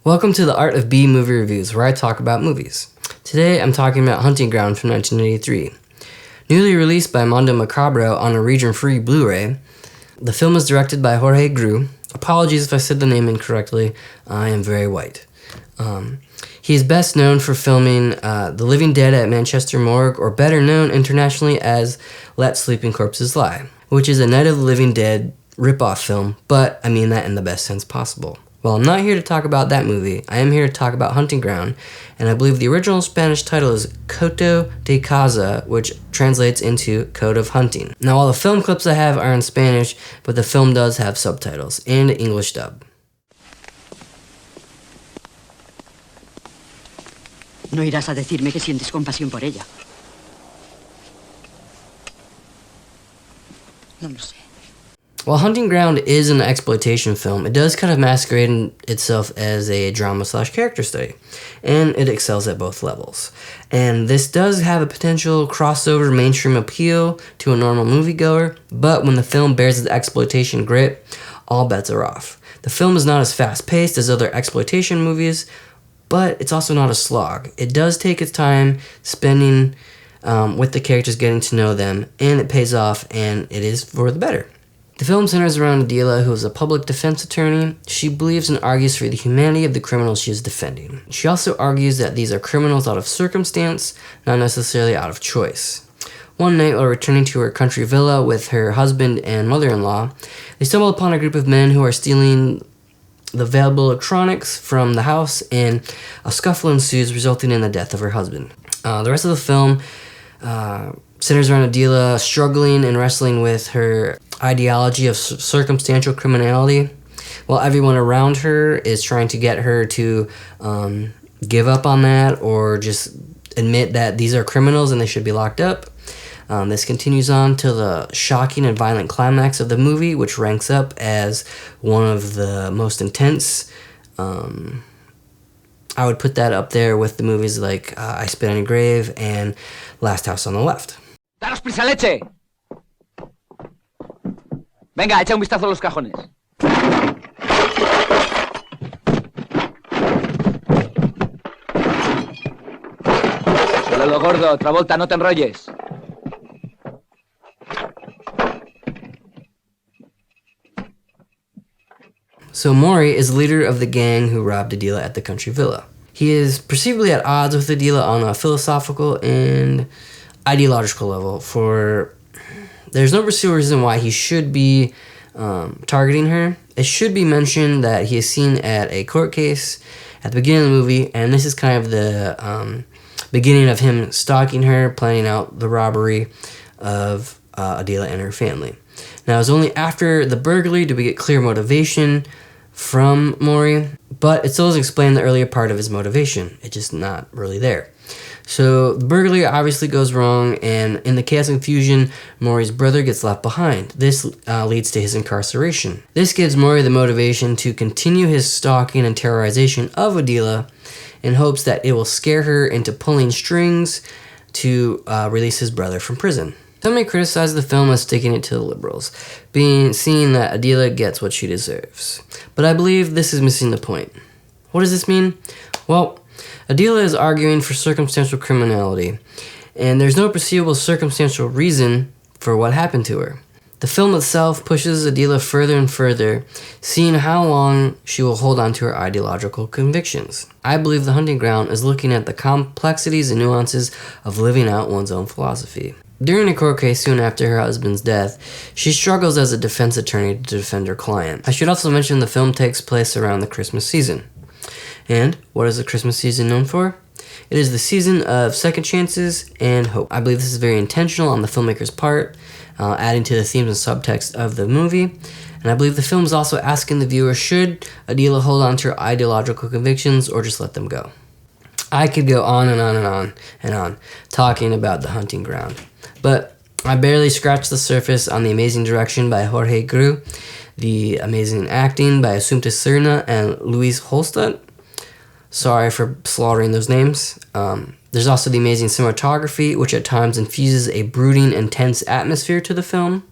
Welcome to the Art of B Movie Reviews, where I talk about movies. Today I'm talking about Hunting Ground from 1983. Newly released by Mondo Macabro on a region-free Blu-ray, the film is directed by Jorge. Apologies if I said the name incorrectly, I am very white. He is best known for filming The Living Dead at Manchester Morgue, or better known internationally as Let Sleeping Corpses Lie, which is a Night of the Living Dead rip-off film, but I mean that in the best sense possible. Well, I'm not here to talk about that movie. I am here to talk about Hunting Ground, and I believe the original Spanish title is Coto de Caza, which translates into Code of Hunting. Now, all the film clips I have are in Spanish, but the film does have subtitles and English dub. No irás a decirme que sientes compasión por ella. No lo sé. While Hunting Ground is an exploitation film, it does kind of masquerade itself as a drama/character study, and it excels at both levels. And this does have a potential crossover mainstream appeal to a normal moviegoer, but when the film bears its exploitation grit, all bets are off. The film is not as fast-paced as other exploitation movies, but it's also not a slog. It does take its time spending with the characters, getting to know them, and it pays off, and it is for the better. The film centers around Adela, who is a public defense attorney. She believes and argues for the humanity of the criminals she is defending. She also argues that these are criminals out of circumstance, not necessarily out of choice. One night, while returning to her country villa with her husband and mother-in-law, they stumble upon a group of men who are stealing the valuable electronics from the house, and a scuffle ensues, resulting in the death of her husband. The rest of the film centers around Adela struggling and wrestling with her ideology of circumstantial criminality, while everyone around her is trying to get her to give up on that or just admit that these are criminals and they should be locked up. This continues on to the shocking and violent climax of the movie, which ranks up as one of the most intense. I would put that up there with the movies like I Spit on Your Grave and Last House on the Left. ¡Daros prisa, leche! Venga, echa un vistazo a los cajones. Suélalo, gordo. Travolta, no te enrolles. So Maury is the leader of the gang who robbed Adela at the country villa. He is perceivably at odds with Adela on a philosophical and ideological level, for there's no pursuit reason why he should be targeting her. It should be mentioned that he is seen at a court case at the beginning of the movie, and this is kind of the beginning of him stalking her, planning out the robbery of Adela and her family. Now, it's only after the burglary do we get clear motivation from Maury, but it still doesn't explain the earlier part of his motivation. It's just not really there. So the burglary obviously goes wrong, and in the chaos and confusion, Maury's brother gets left behind. This leads to his incarceration. This gives Maury the motivation to continue his stalking and terrorization of Adela in hopes that it will scare her into pulling strings to release his brother from prison. Some may criticize the film as sticking it to the liberals, seeing that Adela gets what she deserves. But I believe this is missing the point. What does this mean? Well, Adela is arguing for circumstantial criminality, and there's no perceivable circumstantial reason for what happened to her. The film itself pushes Adela further and further, seeing how long she will hold on to her ideological convictions. I believe The Hunting Ground is looking at the complexities and nuances of living out one's own philosophy. During a court case soon after her husband's death, she struggles as a defense attorney to defend her client. I should also mention the film takes place around the Christmas season. And what is the Christmas season known for? It is the season of second chances and hope. I believe this is very intentional on the filmmaker's part, adding to the themes and subtext of the movie. And I believe the film is also asking the viewer, should Adela hold on to her ideological convictions or just let them go? I could go on and on and on and on talking about The Hunting Ground, but I barely scratched the surface on the amazing direction by Jorge, the amazing acting by Assumpta Serna and Luis Holstadt. Sorry for slaughtering those names. There's also the amazing cinematography, which at times infuses a brooding, intense atmosphere to the film.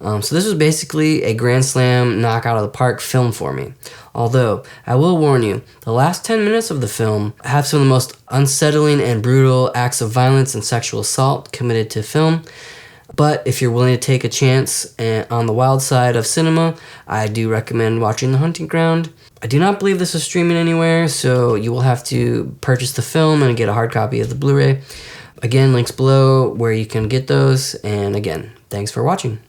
So this was basically a grand slam knockout of the park film for me. Although, I will warn you, the last 10 minutes of the film have some of the most unsettling and brutal acts of violence and sexual assault committed to film. But if you're willing to take a chance on the wild side of cinema, I do recommend watching The Hunting Ground. I do not believe this is streaming anywhere, so you will have to purchase the film and get a hard copy of the Blu-ray. Again, links below where you can get those. And again, thanks for watching.